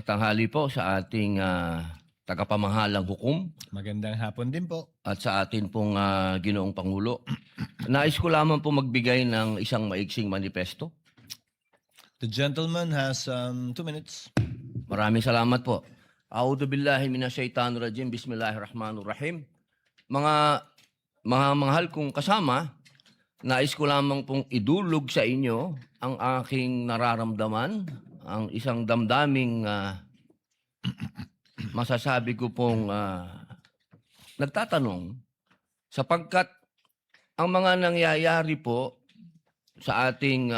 Tanghali po sa ating tagapamahalang hukom Magandang hapon din po. at sa atin pong Ginoong Pangulo. Nais ko lamang po magbigay ng isang maiksing manifesto. The gentleman has 2 minutes. Maraming salamat po. A'udhu billahi minasyaitanir rajim. Bismillahirrahmanirrahim. Mga mahal kong kasama, nais ko lamang pong idulog sa inyo ang aking nararamdaman, ang isang damdaming masasabi ko pong nagtatanong sapagkat ang mga nangyayari po sa ating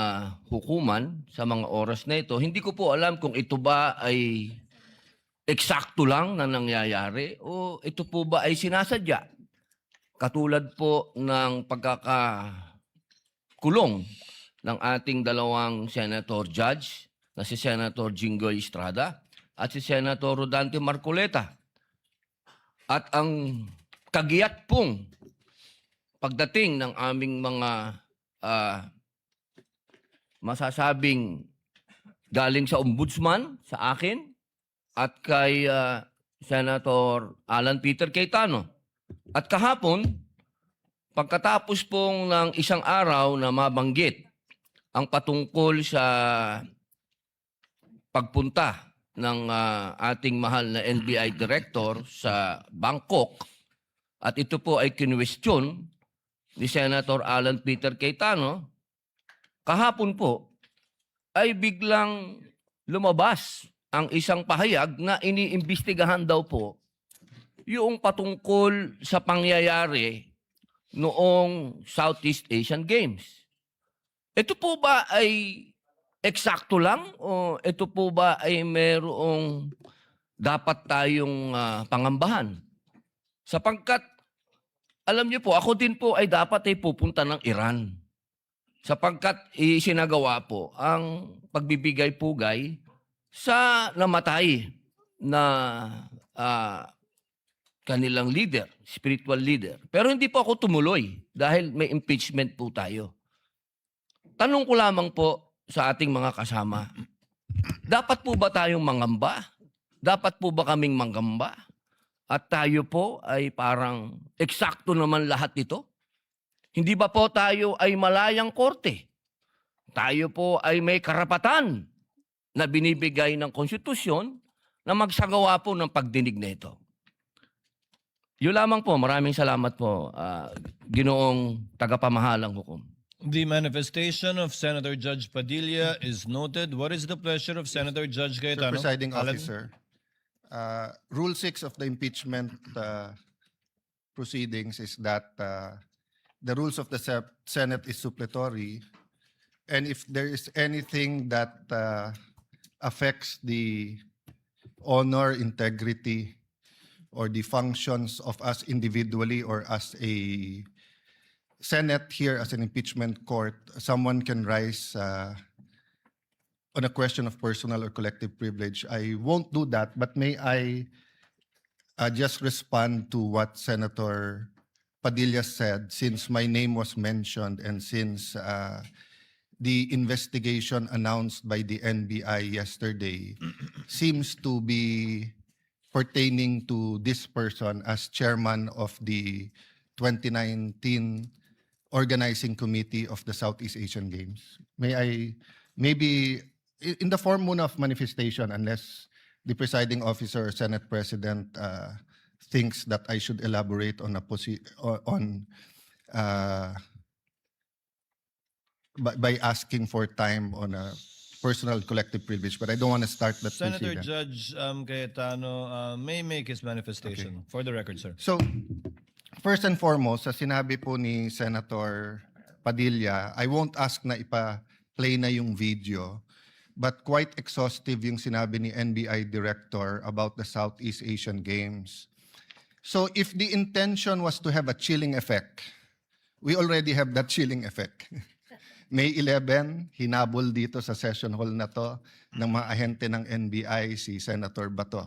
hukuman sa mga oras na ito, hindi ko po alam kung ito ba ay eksakto lang na nangyayari o ito po ba ay sinasadya. Katulad po ng pagkakakulong ng ating dalawang senator judge na si Senator Jinggoy Estrada at si Senator Rodante Marcoleta. At ang kagiyat pong pagdating ng aming mga masasabing galing sa ombudsman, sa akin, at kay Senator Alan Peter Cayetano. At kahapon, pagkatapos pong ng isang araw na mabanggit ang patungkol sa pagpunta ng ating mahal na NBI Director sa Bangkok, at ito po ay kinwestiyon ni Senator Alan Peter Cayetano, kahapon po ay biglang lumabas ang isang pahayag na iniimbestigahan daw po yung patungkol sa pangyayari noong Southeast Asian Games. Ito po ba ay eksakto lang o ito po ba ay merong dapat tayong pangambahan? Sapagkat, alam niyo po, ako din po ay dapat ay pupunta ng Iran. Sapagkat isinagawa po ang pagbibigay-pugay sa namatay na kanilang leader, spiritual leader. Pero hindi po ako tumuloy dahil may impeachment po tayo. Tanong ko lamang po sa ating mga kasama, dapat po ba tayong mangamba? Dapat po ba kaming manggamba? At tayo po ay parang eksakto naman lahat ito? Hindi ba po tayo ay malayang korte? Tayo po ay may karapatan na binibigay ng konstitusyon na magsagawa po ng pagdinig na ito. Yun lamang po. Maraming salamat po, Ginoong tagapamahalang hukom. The manifestation of Senator Judge Padilla is noted. What is the pleasure of Senator Judge Mr. Cayetano? Presiding Alan? Officer, Rule 6 of the impeachment proceedings is that the rules of the Senate is suppletory, and if there is anything that affects the honor, integrity, or the functions of us individually or as a Senate here as an impeachment court, someone can rise on a question of personal or collective privilege. I won't do that, but may I just respond to what Senator Padilla said, since my name was mentioned and since the investigation announced by the NBI yesterday seems to be pertaining to this person as chairman of the 2019 Organizing Committee of the Southeast Asian Games. May I, maybe in the form muna of manifestation, unless the presiding officer or Senate President thinks that I should elaborate on by asking for time on a personal collective privilege, but I don't want to start that Senator precedent. Judge Cayetano may make his manifestation. For the record, sir. So, first and foremost, sa sinabi po ni Senator Padilla, I won't ask na ipa-play na yung video, but quite exhaustive yung sinabi ni NBI Director about the Southeast Asian Games. So if the intention was to have a chilling effect, we already have that chilling effect. May 11, hinabol dito sa session hall na to ng mga ahente ng NBI si Senator Bato.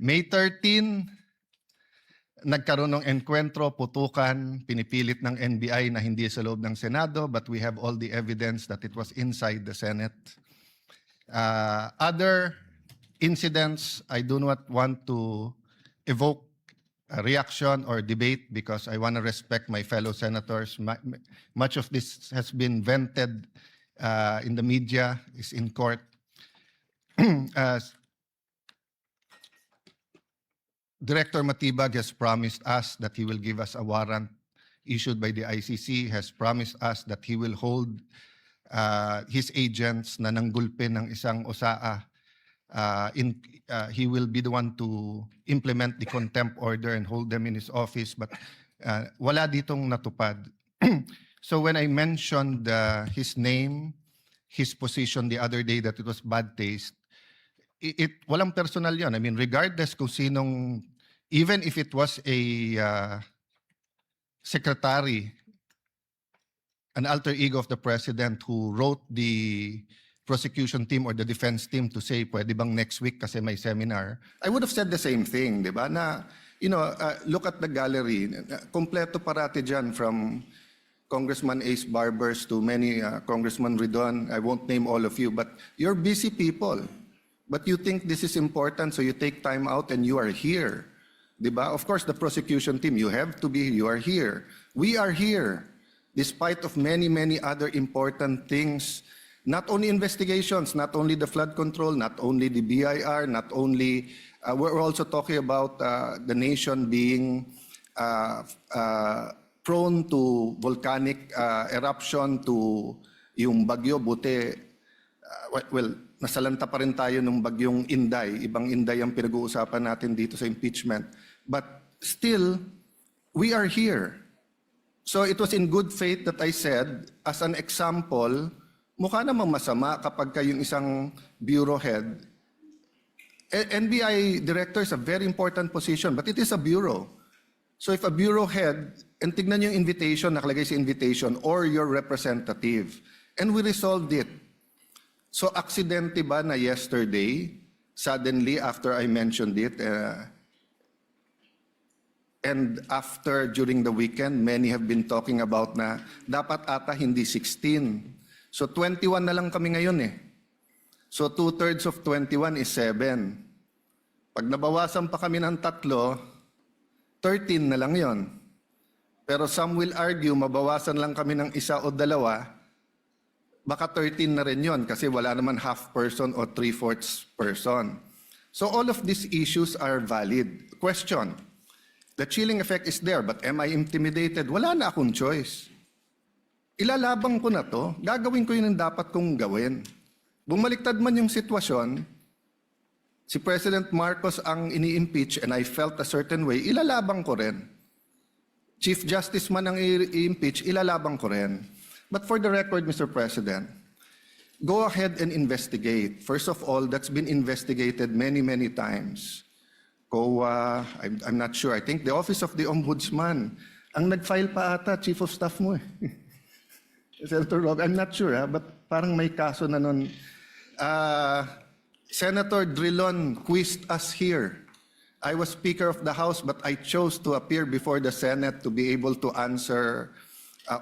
May 13, nagkaroon ng enkwentro, putukan, pinipilit ng NBI na hindi sa loob ng Senado, but we have all the evidence that it was inside the Senate. Other incidents, I do not want to evoke a reaction or debate because I want to respect my fellow senators. Much of this has been vented in the media, is in court. As Director Matibag has promised us that he will give us a warrant issued by the ICC, has promised us that he will hold his agents na nanggulpi ng isang OSAA. He will be the one to implement the contempt order and hold them in his office, but wala ditong natupad. So when I mentioned his name, his position the other day that it was bad taste, walang personal yon. I mean, regardless kung sinong, even if it was a secretary, an alter ego of the president who wrote the prosecution team or the defense team to say, pwede bang next week kasi may seminar, I would have said the same thing, di ba? Na, look at the gallery. Kompleto parati dyan from Congressman Ace Barbers to many Congressman Ridon. I won't name all of you, but you're busy people. But you think this is important, so you take time out and you are here. Diba? Of course, the prosecution team, you have to be, you are here. We are here, despite of many, many other important things. Not only investigations, not only the flood control, not only the BIR, not only, we're also talking about the nation being prone to volcanic eruption, to yung bagyo, buti, well, nasalanta pa rin tayo ng bagyong Inday. Ibang Inday ang pinag-uusapan natin dito sa impeachment. But still, we are here. So it was in good faith that I said, as an example, mukha namang masama kapag kayong isang bureau head. NBI director is a very important position, but it is a bureau. So if a bureau head, and tignan yung invitation, nakalagay sa invitation, or your representative, and we resolved it. So aksidente ba na yesterday, suddenly after I mentioned it, and after during the weekend, many have been talking about na dapat ata hindi 16. So 21 na lang kami ngayon eh. So 2/3 of 21 is 7. Pag nabawasan pa kami ng 3, 13 na lang yon. Pero some will argue, mabawasan lang kami ng 1 o 2, baka 13 na rin yon kasi wala naman half person o 3/4 person. So all of these issues are valid. Question, the chilling effect is there, but am I intimidated? Wala na akong choice. Ilalabang ko na to, gagawin ko yun ang dapat kong gawin. Bumaliktad man yung sitwasyon, si President Marcos ang ini-impeach and I felt a certain way, ilalabang ko rin. Chief Justice man ang i-impeach, ilalabang ko rin. But for the record, Mr. President, go ahead and investigate. First of all, that's been investigated many, many times. COA, I'm not sure. I think the Office of the Ombudsman, ang nag-file pa ata, Chief of Staff mo eh. Senator Rob, I'm not sure, but parang may kaso na nun. Senator Drilon quizzed us here. I was Speaker of the House, but I chose to appear before the Senate to be able to answer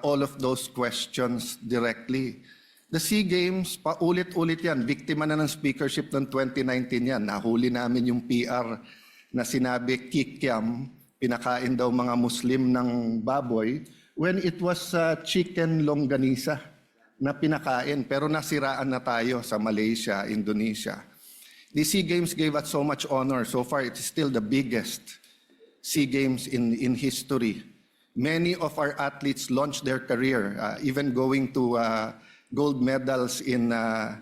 all of those questions directly. The SEA Games, paulit-ulit yan. Biktima na ng speakership ng 2019 yan. Nahuli namin yung PR na sinabi kikiam, pinakain daw mga Muslim ng baboy, when it was chicken longganisa na pinakain. Pero nasiraan na tayo sa Malaysia, Indonesia. The SEA Games gave us so much honor. So far, it is still the biggest SEA Games in history. Many of our athletes launched their career, even going to gold medals in the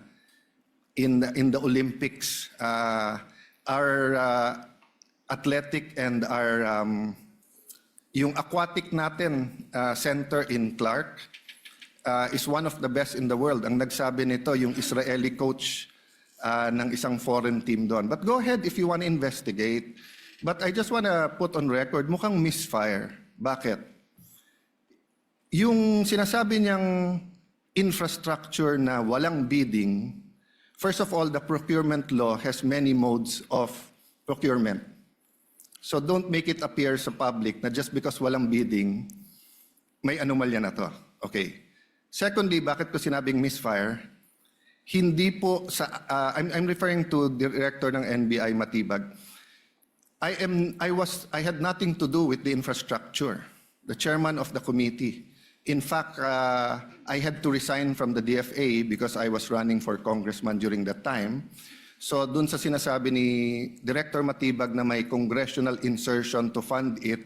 Olympics. Our athletic and our yung aquatic natin center in Clark is one of the best in the world. Ang nagsabi nito yung Israeli coach ng isang foreign team doon. But go ahead if you want to investigate. But I just want to put on record, mukhang misfire. Bakit? Yung sinasabi niyang infrastructure na walang bidding, first of all, the procurement law has many modes of procurement. So don't make it appear sa public na just because walang bidding, may anomalya na to. Okay. Secondly, bakit ko sinabing misfire? Hindi po sa I'm referring to Director ng NBI Matibag. I had nothing to do with the infrastructure. The chairman of the committee. In fact, I had to resign from the DFA because I was running for congressman during that time. So dun sa sinasabi ni Director Matibag na may congressional insertion to fund it,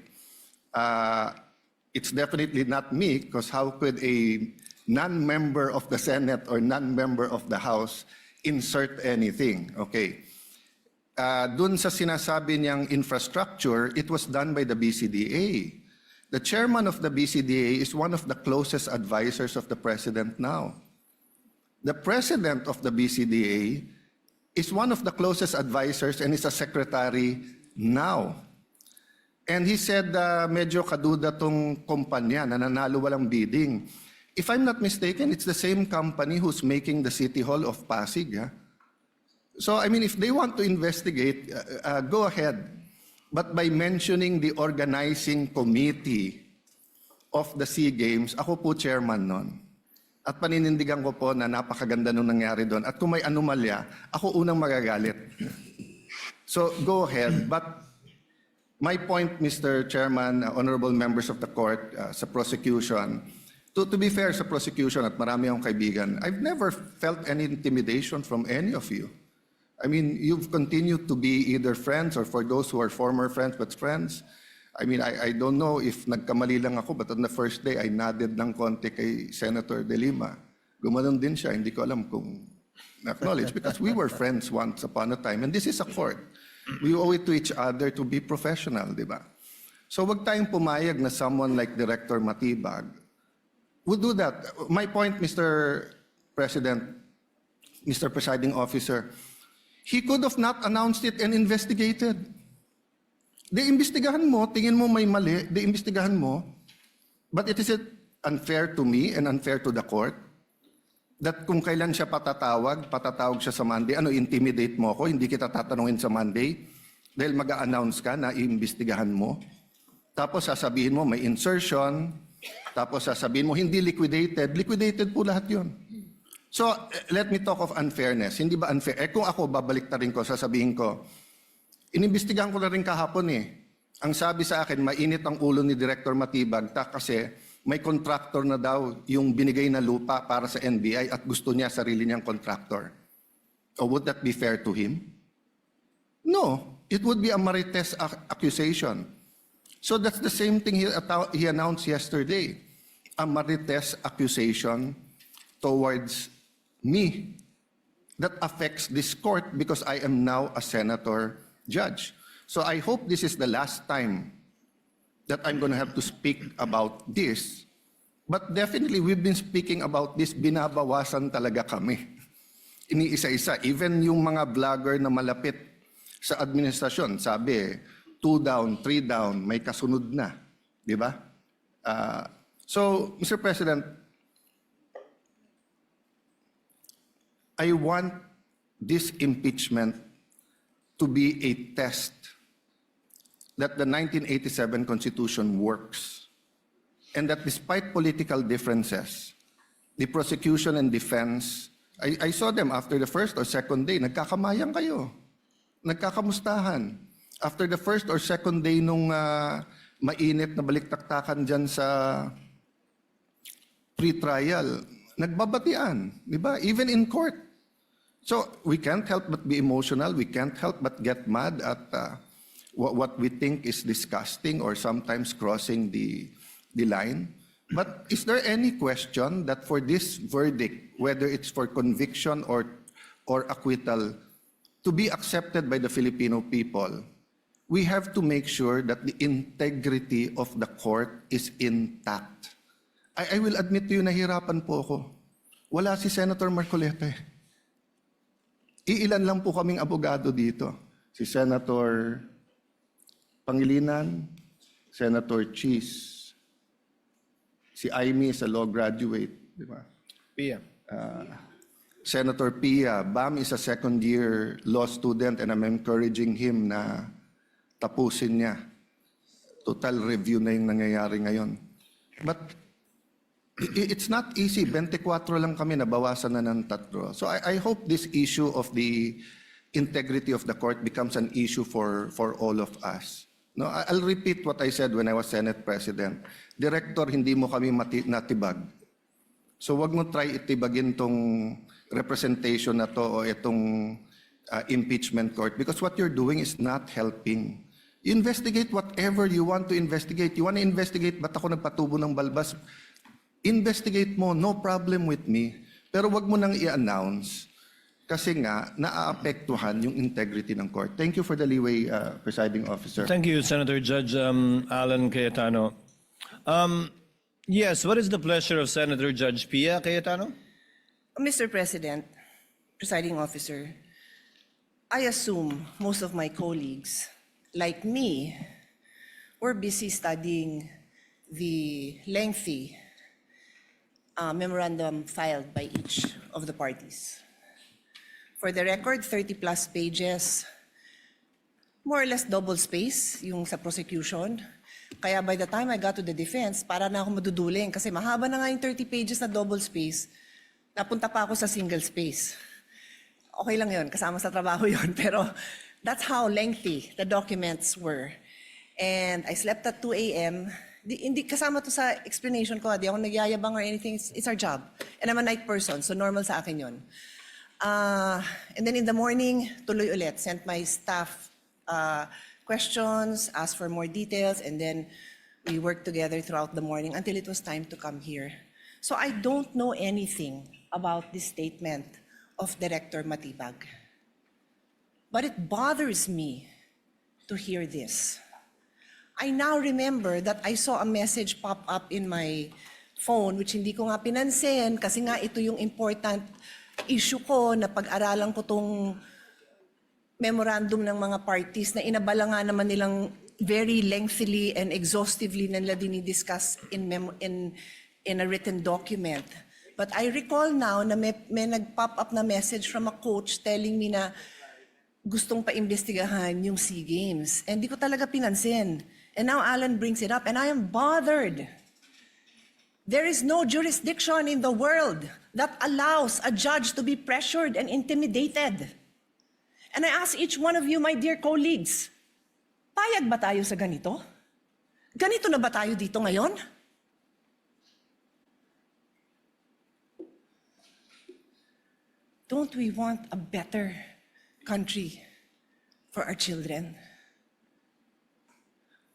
it's definitely not me because how could a non-member of the Senate or non-member of the House insert anything? Okay. Dun sa sinasabi niyang infrastructure, it was done by the BCDA. The chairman of the BCDA is one of the closest advisors of the president now. The president of the BCDA is one of the closest advisors and is a secretary now. And he said medyo kaduda tong kumpanya na nanalo walang bidding. If I'm not mistaken, it's the same company who's making the City Hall of Pasig. So, I mean, if they want to investigate, go ahead. But by mentioning the organizing committee of the SEA Games, ako po chairman nun. At paninindigan ko po na napakaganda nung nangyari doon. At kung may anomalya, ako unang magagalit. So, go ahead. But my point, Mr. Chairman, honorable members of the court, sa prosecution, to be fair sa prosecution at marami akong kaibigan, I've never felt any intimidation from any of you. I mean, you've continued to be either friends or for those who are former friends but friends. I mean, I don't know if nagkamali lang ako but on the first day, I nodded ng konti kay Senator De Lima. Gumanon din siya, hindi ko alam kung na-acknowledge because we were friends once upon a time and this is a court. We owe it to each other to be professional, di ba? So wag tayong pumayag na someone like Director Matibag would do that. My point, Mr. President, Mr. Presiding Officer, he could have not announced it and investigated. Imbestigahan mo, tingin mo may mali, imbestigahan mo. But it is unfair to me and unfair to the court that kung kailan siya patatawag siya sa Monday, intimidate mo ako, hindi kita tatanungin sa Monday dahil mag-a-announce ka na iimbestigahan mo. Tapos sasabihin mo may insertion, tapos sasabihin mo hindi liquidated po lahat yun. So, let me talk of unfairness. Hindi ba unfair? Kung ako, babalik na rin ko, sasabihin ko, inimbestigahan ko na rin kahapon Ang sabi sa akin, mainit ang ulo ni Director Matibag kasi may contractor na daw yung binigay na lupa para sa NBI at gusto niya sarili niyang contractor. Or would that be fair to him? No. It would be a marites accusation. So that's the same thing he announced yesterday. A marites accusation towards me that affects this court because I am now a senator judge. So I hope this is the last time that I'm going to have to speak about this. But definitely we've been speaking about this, binabawasan talaga kami. Iniisa-isa, even yung mga vlogger na malapit sa administrasyon, sabi, 2 down, 3 down, may kasunod na. Di ba? So, Mr. President, I want this impeachment to be a test that the 1987 Constitution works and that despite political differences, the prosecution and defense, I saw them after the first or second day, nagkakamayang kayo, nagkakamustahan. After the first or second day nung mainit na baliktaktakan dyan sa pre-trial, nagbabatian, di ba? Even in court. So we can't help but be emotional. We can't help but get mad at what we think is disgusting or sometimes crossing the line. But is there any question that for this verdict, whether it's for conviction or acquittal, to be accepted by the Filipino people, we have to make sure that the integrity of the court is intact. I will admit to you, nahirapan po ako. Wala si Senator Marcoleta. Iilan lang po kaming abogado dito. Si Senator Pangilinan, Senator Cheese, si Aimee is a law graduate, di ba? Pia. Senator Pia, Bam is a second-year law student and I'm encouraging him na tapusin niya. Total review na yung nangyayari ngayon. But It's not easy. 24 lang kami, nabawasan na ng 3. So I hope this issue of the integrity of the court becomes an issue for all of us. No, I'll repeat what I said when I was Senate President. Director, hindi mo kami natibag. So wag mo try itibagin tong representation na to o itong impeachment court because what you're doing is not helping. You investigate whatever you want to investigate. You want to investigate ba't ako nagpatubo ng balbas? Investigate mo, no problem with me. Pero wag mo nang i-announce kasi nga naaapektuhan yung integrity ng court. Thank you for the leeway, Presiding Officer. Thank you, Senator Judge Alan Cayetano. Yes, what is the pleasure of Senator Judge Pia Cayetano? Mr. President, Presiding Officer, I assume most of my colleagues, like me, were busy studying the lengthy memorandum filed by each of the parties. For the record, 30-plus pages, more or less double space yung sa prosecution. Kaya by the time I got to the defense, para na ako maduduling kasi mahaba na nga yung 30 pages na double space, napunta pa ako sa single space. Okay lang yun, kasama sa trabaho yun, pero that's how lengthy the documents were. And I slept at 2 a.m., hindi kasama to sa explanation ko, di ako nagyayabang or anything, it's our job. And I'm a night person, so normal sa akin yun. And then in the morning, tuloy ulit, sent my staff questions, asked for more details, and then we worked together throughout the morning until it was time to come here. So I don't know anything about this statement of Director Matibag. But it bothers me to hear this. I now remember that I saw a message pop up in my phone which hindi ko nga pinansin kasi nga ito yung important issue ko na pag-aralan ko tong memorandum ng mga parties na inabala nga naman nilang very lengthily and exhaustively na nila dinidiscuss in a written document. But I recall now na may nag-pop up na message from a coach telling me na gustong pa-imbestigahan yung SEA Games. And di ko talaga pinansin. And now Alan brings it up and I am bothered. There is no jurisdiction in the world that allows a judge to be pressured and intimidated. And I ask each one of you, my dear colleagues, payag ba tayo sa ganito? Ganito na ba tayo dito ngayon? Don't we want a better country for our children?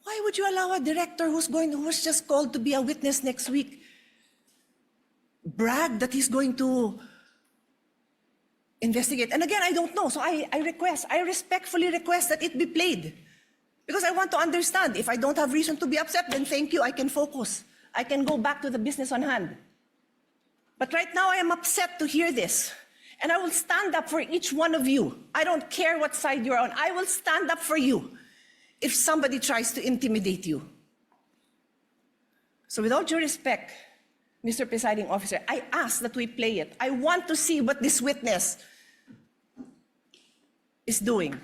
Why would you allow a director who's just called to be a witness next week brag that he's going to investigate? And again, I don't know, so I respectfully request that it be played. Because I want to understand. If I don't have reason to be upset, then thank you, I can focus. I can go back to the business on hand. But right now, I am upset to hear this. And I will stand up for each one of you. I don't care what side you're on. I will stand up for you if somebody tries to intimidate you. So with all due respect, Mr. Presiding Officer, I ask that we play it. I want to see what this witness is doing.